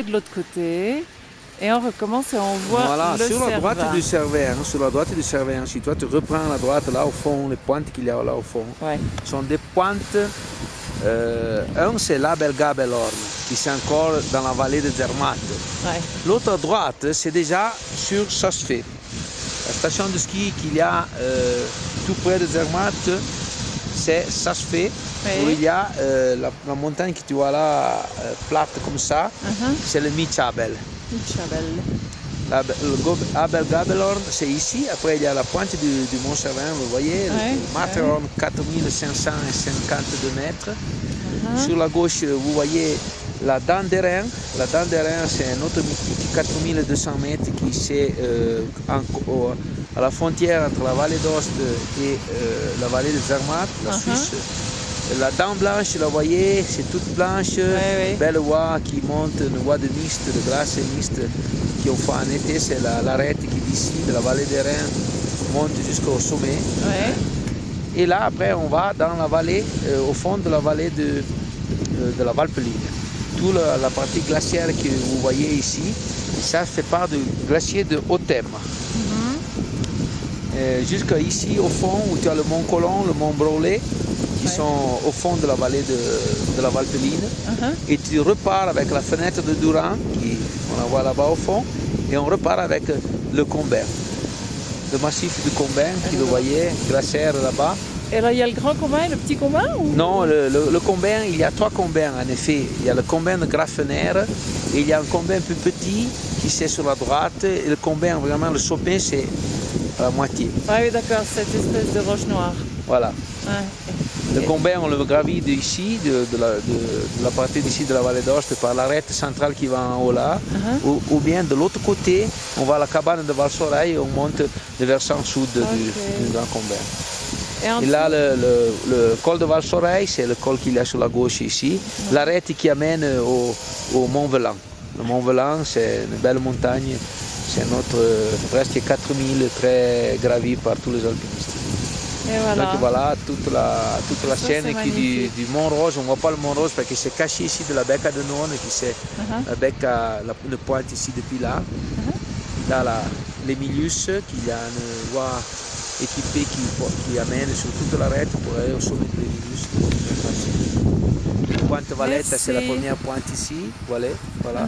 de l'autre côté et on recommence et on voit Voilà, le sur la droite Cervin. du Cervin, sur la droite du Cervin, si toi tu reprends la droite là au fond, les pointes qu'il y a là au fond, Ouais. sont des pointes. Un c'est l'Abel Gabelhorn, qui c'est encore dans la vallée de Zermatt. Ouais. L'autre à droite, c'est déjà sur Sasfé. La station de ski qu'il y a tout près de Zermatt, c'est Sasfé, où il y a la montagne que tu vois là, plate comme ça, c'est le Michabel. Michabel. Abel Gabelhorn, c'est ici. Après, il y a la pointe du Mont Cervin, vous voyez, le Matterhorn, 4552 mètres. Sur la gauche, vous voyez la Dent d'Airain. La Dent d'Airain, c'est un autre mythique 4200 mètres qui c'est à la frontière entre la vallée d'Ost et la vallée de Zermatt, la Suisse. La dent blanche, vous la voyez, c'est toute blanche, belle voie qui monte, une voie de mist, de glace mixte qu'on fait en été, c'est l'arête qui d'ici, de la vallée des Reins, monte jusqu'au sommet. Et là, après, on va dans la vallée, au fond de la vallée de la Valpeline. Toute la partie glaciaire que vous voyez ici, ça fait part du glacier de Haut-Thème. Jusqu'à ici, au fond, où tu as le mont Colomb, le mont Brolé, qui sont au fond de la vallée de la Valpeline. Et tu repars avec la fenêtre de Duran, on la voit là-bas au fond, et on repart avec le Combin. Le massif du Combin, qui vous voyez, glaciaire là-bas. Et là, il y a le grand Combin et le petit Combin ou... Non, le Combin, il y a 3 Combins en effet. Il y a le Combin de Grafener, et il y a un Combin plus petit qui c'est sur la droite, et le Combin, vraiment, le sommet, c'est à la moitié. Ah oui, d'accord, cette espèce de roche noire. Voilà. Le Combin, on le gravit d'ici, de la partie d'ici de la vallée d'Ost, par l'arête centrale qui va en haut là, ou bien de l'autre côté, on va à la cabane de Valsoreille et on monte le versant sud du Grand Combin. Et là, le col de Valsoreille, c'est le col qu'il y a sur la gauche ici, l'arête qui amène au Mont Velan. Le Mont Velan, c'est une belle montagne, c'est notre presque 4000 très gravi par tous les alpinistes. Et voilà. Donc voilà, toute la chaîne qui du Mont Rose, on ne voit pas le Mont Rose parce qu'il s'est caché ici de la Becca de None, qui c'est la pointe ici depuis là. Là, l'Emilius, qui a une voie équipée qui amène sur toute l'arête pour aller au sommet de l'Emilius. La pointe Valletta, c'est la première pointe ici, voilà. Et voilà.